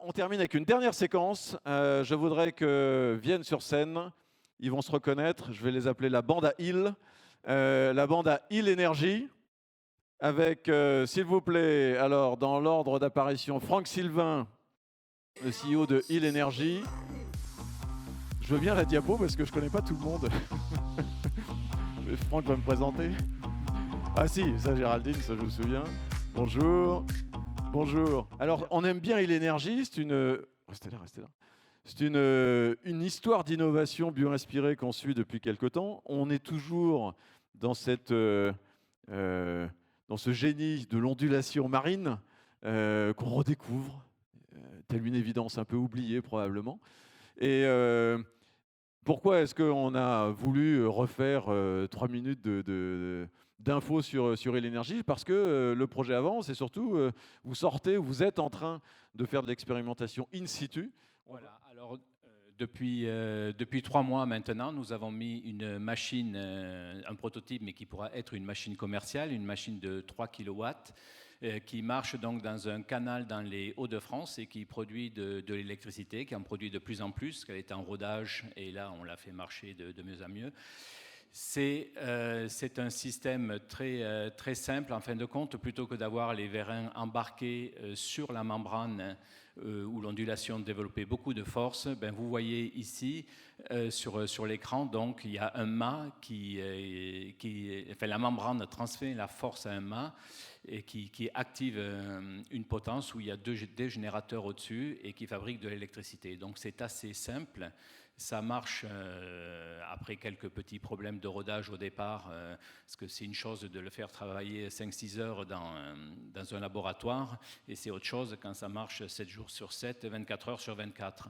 on termine avec une dernière séquence. Je voudrais que viennent sur scène. Ils vont se reconnaître. Je vais les appeler la bande à Hill. La bande à Hill Energy. Avec, s'il vous plaît, alors dans l'ordre d'apparition, Franck Sylvain, le CEO de Hill Energy. Je veux bien la diapo parce que je ne connais pas tout le monde. Franck va me présenter. Ah si, ça Géraldine, ça je me souviens. Bonjour. Bonjour. Alors, on aime bien Hill Energy, c'est une... Restez là, restez là. C'est une histoire d'innovation bioinspirée qu'on suit depuis quelque temps. On est toujours dans, dans ce génie de l'ondulation marine qu'on redécouvre, telle une évidence un peu oubliée probablement. Et pourquoi est-ce qu'on a voulu refaire 3 minutes d'infos sur Hill Energy? Parce que le projet avance et surtout, vous êtes en train de faire de l'expérimentation in situ. Voilà, alors depuis 3 mois maintenant, nous avons mis une machine, un prototype, mais qui pourra être une machine commerciale, une machine de 3 kW, qui marche donc dans un canal dans les Hauts-de-France et qui produit de l'électricité, qui en produit de plus en plus, qu'elle est en rodage, et là on l'a fait marcher de mieux en mieux. C'est un système très simple, en fin de compte, plutôt que d'avoir les vérins embarqués sur la membrane où l'ondulation développait beaucoup de force. Ben, vous voyez ici, sur l'écran, donc il y a un mât enfin, la membrane transmet la force à un mât et qui active une potence où il y a des générateurs au-dessus et qui fabriquent de l'électricité. Donc c'est assez simple. Ça marche après quelques petits problèmes de rodage au départ, parce que c'est une chose de le faire travailler 5-6 heures dans un laboratoire, et c'est autre chose quand ça marche 7 jours sur 7, 24 heures sur 24.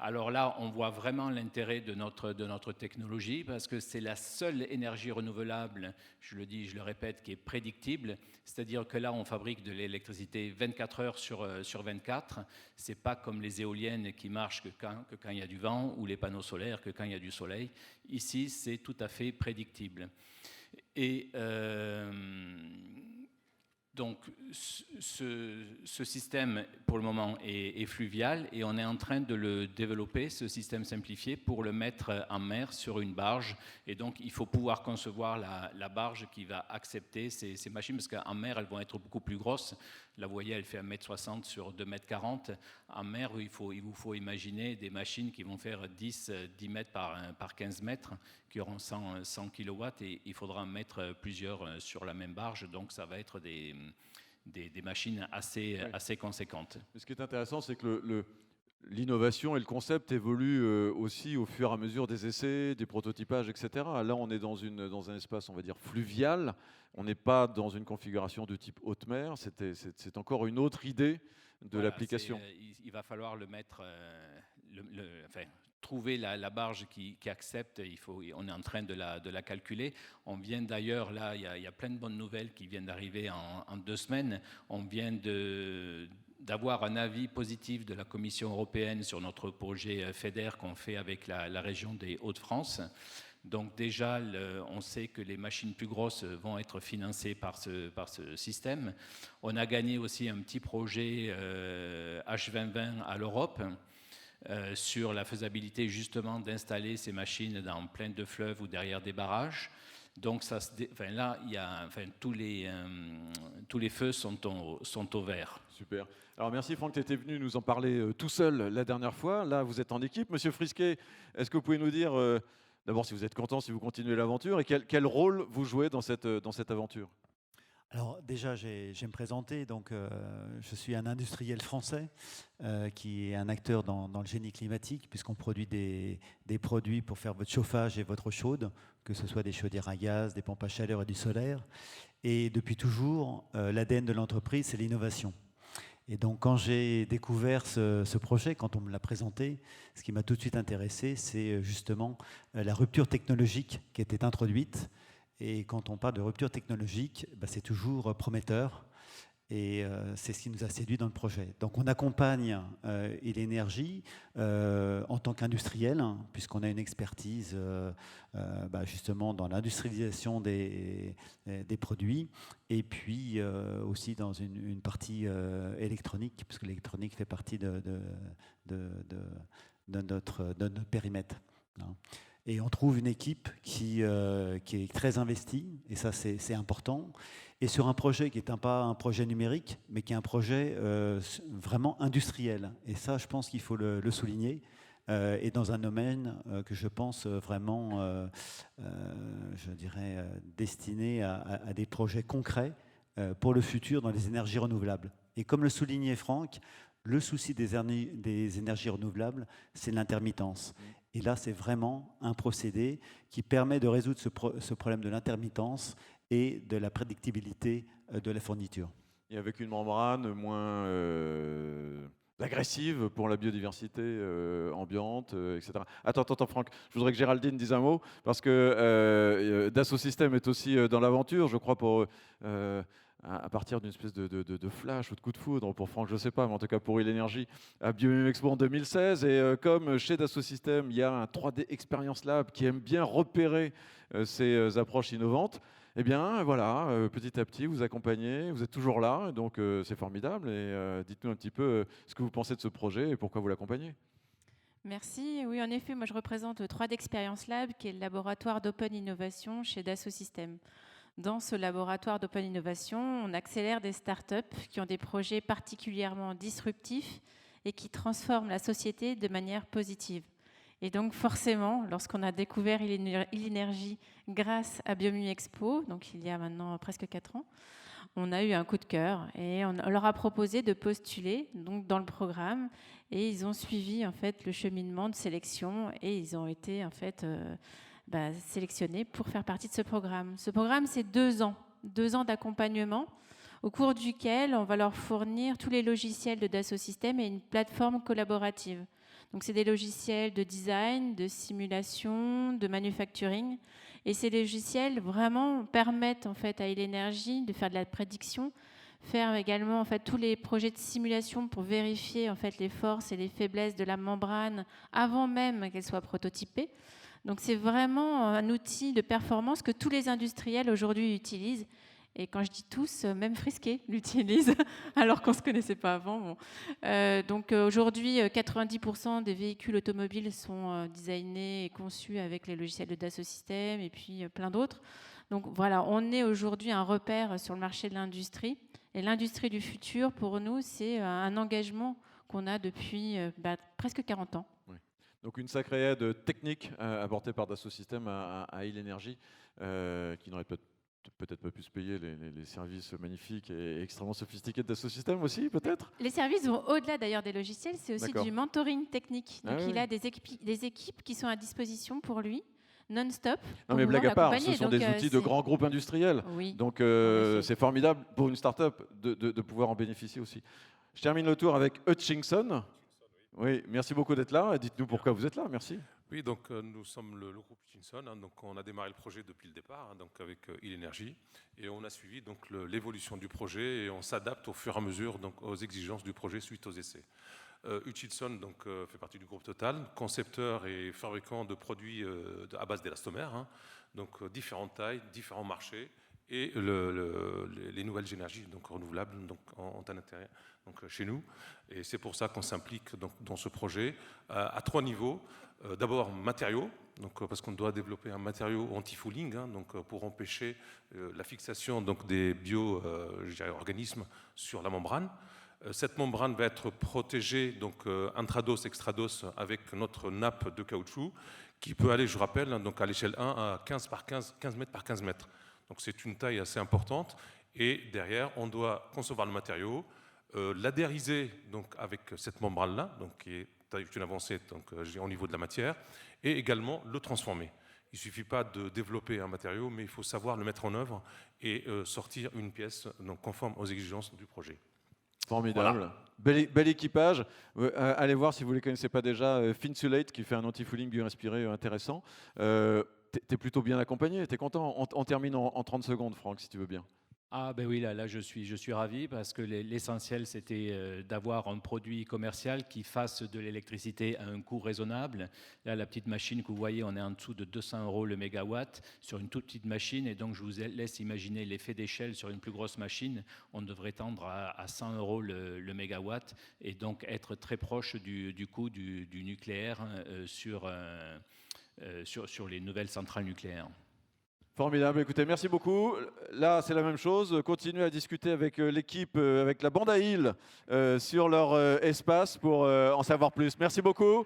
Alors là, on voit vraiment l'intérêt de notre technologie, parce que c'est la seule énergie renouvelable, je le dis, je le répète, qui est prédictible, c'est-à-dire que là, on fabrique de l'électricité 24 heures sur 24. C'est pas comme les éoliennes qui marchent que quand il y a du vent, ou les panneaux solaires que quand il y a du soleil. Ici, c'est tout à fait prédictible. Et donc, ce système, pour le moment, est fluvial, et on est en train de le développer, ce système simplifié, pour le mettre en mer sur une barge. Et donc, il faut pouvoir concevoir la barge qui va accepter ces machines, parce qu'en mer, elles vont être beaucoup plus grosses. Là, vous voyez, elle fait 1,60 m sur 2,40 m. En mer, il vous faut imaginer des machines qui vont faire 10 mètres par 15 mètres, qui auront 100 kW, et il faudra en mettre plusieurs sur la même barge. Donc, ça va être des machines assez conséquentes. Ce qui est intéressant, c'est que l'innovation et le concept évoluent aussi au fur et à mesure des essais, des prototypages, etc. Là, on est dans un espace, on va dire, fluvial. On n'est pas dans une configuration de type haute mer. C'est encore une autre idée de l'application. Il va falloir le mettre, enfin, trouver la barge qui accepte. On est en train de la calculer. On vient d'ailleurs, là, il y a plein de bonnes nouvelles qui viennent d'arriver en 2 semaines. On vient d'avoir un avis positif de la Commission européenne sur notre projet FEDER qu'on fait avec la région des Hauts-de-France. Donc déjà, on sait que les machines plus grosses vont être financées par ce système. On a gagné aussi un petit projet H2020 à l'Europe sur la faisabilité justement d'installer ces machines dans plein de fleuves ou derrière des barrages. Donc là, tous les feux sont au vert. Super. Alors merci Franck, tu étais venu nous en parler tout seul la dernière fois. Là, vous êtes en équipe. Monsieur Frisquet, est-ce que vous pouvez nous dire d'abord si vous êtes content, si vous continuez l'aventure, et quel rôle vous jouez dans cette aventure? Alors déjà, j'ai me présenter. Donc, je suis un industriel français qui est un acteur dans le génie climatique, puisqu'on produit des produits pour faire votre chauffage et votre eau chaude, que ce soit des chaudières à gaz, des pompes à chaleur et du solaire. Et depuis toujours, l'ADN de l'entreprise, c'est l'innovation. Et donc, quand j'ai découvert ce projet, quand on me l'a présenté, ce qui m'a tout de suite intéressé, c'est justement la rupture technologique qui était introduite. Et quand on parle de rupture technologique, c'est toujours prometteur. Et c'est ce qui nous a séduit dans le projet. Donc on accompagne Ilenergy en tant qu'industriel, hein, puisqu'on a une expertise justement dans l'industrialisation des produits, et puis aussi dans une partie électronique, puisque l'électronique fait partie de notre périmètre, hein. Et on trouve une équipe qui est très investie, et ça c'est important, et sur un projet qui n'est pas un projet numérique, mais qui est un projet vraiment industriel. Et ça, je pense qu'il faut le souligner, et dans un domaine que je pense vraiment, je dirais, destiné à des projets concrets pour le futur dans les énergies renouvelables. Et comme le soulignait Franck, le souci des énergies renouvelables, c'est l'intermittence. Et là, c'est vraiment un procédé qui permet de résoudre ce problème de l'intermittence et de la prédictibilité de la fourniture. Et avec une membrane moins agressive pour la biodiversité ambiante, etc. Attends, Franck, je voudrais que Géraldine dise un mot, parce que Dassault Systèmes est aussi dans l'aventure, je crois, pour... à partir d'une espèce de flash ou de coup de foudre, pour Franck, je ne sais pas, mais en tout cas pour Ilenergy, à BioMime Expo en 2016. Et comme chez Dassault Systèmes, il y a un 3D Experience Lab qui aime bien repérer ces approches innovantes, eh bien voilà, petit à petit, vous accompagnez, vous êtes toujours là, donc c'est formidable. Et dites-nous un petit peu ce que vous pensez de ce projet et pourquoi vous l'accompagnez. Merci. Oui, en effet, moi je représente le 3D Experience Lab, qui est le laboratoire d'Open Innovation chez Dassault Systèmes. Dans ce laboratoire d'Open Innovation, on accélère des startups qui ont des projets particulièrement disruptifs et qui transforment la société de manière positive. Et donc forcément, lorsqu'on a découvert Ilenergy grâce à BioMime Expo, donc il y a maintenant presque 4 ans, on a eu un coup de cœur et on leur a proposé de postuler donc, dans le programme, et ils ont suivi en fait le cheminement de sélection et ils ont été en fait sélectionnés pour faire partie de ce programme. Ce programme, c'est 2 ans, 2 ans d'accompagnement au cours duquel on va leur fournir tous les logiciels de Dassault Systèmes et une plateforme collaborative. Donc c'est des logiciels de design, de simulation, de manufacturing. Et ces logiciels vraiment permettent en fait à Ilenergy de faire de la prédiction, faire également en fait tous les projets de simulation pour vérifier en fait les forces et les faiblesses de la membrane avant même qu'elle soit prototypée. Donc c'est vraiment un outil de performance que tous les industriels aujourd'hui utilisent. Et quand je dis tous, même Frisquet l'utilise, alors qu'on ne se connaissait pas avant. Bon. Donc aujourd'hui, 90% des véhicules automobiles sont designés et conçus avec les logiciels de Dassault Systèmes et puis plein d'autres. Donc voilà, on est aujourd'hui un repère sur le marché de l'industrie. Et l'industrie du futur, pour nous, c'est un engagement qu'on a depuis presque 40 ans. Oui. Donc une sacrée aide technique apportée par Dassault Systèmes à Ilenergy, qui n'aurait peut-être pas pu se payer les services magnifiques et extrêmement sophistiqués de Dassault Systèmes aussi, peut-être. Les services vont au-delà d'ailleurs des logiciels, c'est aussi du mentoring technique. Donc il a des équipes qui sont à disposition pour lui, non-stop. Non mais blague à part, ce sont des outils de grands groupes industriels. Oui, donc c'est formidable pour une start-up de pouvoir en bénéficier aussi. Je termine le tour avec Hutchinson. Oui, merci beaucoup d'être là. Dites-nous pourquoi vous êtes là, merci. Oui, donc nous sommes le groupe Hutchinson, hein, donc on a démarré le projet depuis le départ, hein, donc avec Ilenergy, et on a suivi donc l'évolution du projet et on s'adapte au fur et à mesure donc aux exigences du projet suite aux essais. Hutchinson donc fait partie du groupe Total, concepteur et fabricant de produits à base d'élastomère, hein, donc différentes tailles, différents marchés et les nouvelles énergies donc renouvelables donc en intérieur donc chez nous, et c'est pour ça qu'on s'implique dans ce projet à 3 niveaux. D'abord matériaux, donc, parce qu'on doit développer un matériau anti-fouling, hein, donc, pour empêcher la fixation donc, des bio-organismes sur la membrane. Cette membrane va être protégée donc, intrados, extrados avec notre nappe de caoutchouc qui peut aller, je rappelle, hein, donc, à l'échelle 1 à 15 mètres par 15 mètres. Donc c'est une taille assez importante et derrière on doit concevoir le matériau, l'adhériser donc, avec cette membrane-là, donc, qui est une avancée donc, au niveau de la matière, et également le transformer. Il ne suffit pas de développer un matériau, mais il faut savoir le mettre en œuvre et sortir une pièce donc, conforme aux exigences du projet. Formidable. Voilà. Bel équipage. Allez voir si vous ne les connaissez pas déjà, Finsulate qui fait un anti-fouling bio-inspiré intéressant. Tu es plutôt bien accompagné, tu es content. On termine en 30 secondes, Franck, si tu veux bien. Ah ben oui, là je suis ravi parce que l'essentiel c'était d'avoir un produit commercial qui fasse de l'électricité à un coût raisonnable. Là, la petite machine que vous voyez, on est en dessous de 200 € le mégawatt sur une toute petite machine, et donc je vous laisse imaginer l'effet d'échelle sur une plus grosse machine. On devrait tendre à 100 € le mégawatt, et donc être très proche du coût du nucléaire sur les nouvelles centrales nucléaires. Formidable, écoutez, merci beaucoup. Là, c'est la même chose. Continuez à discuter avec l'équipe, avec la bande à Hill, sur leur espace pour en savoir plus. Merci beaucoup.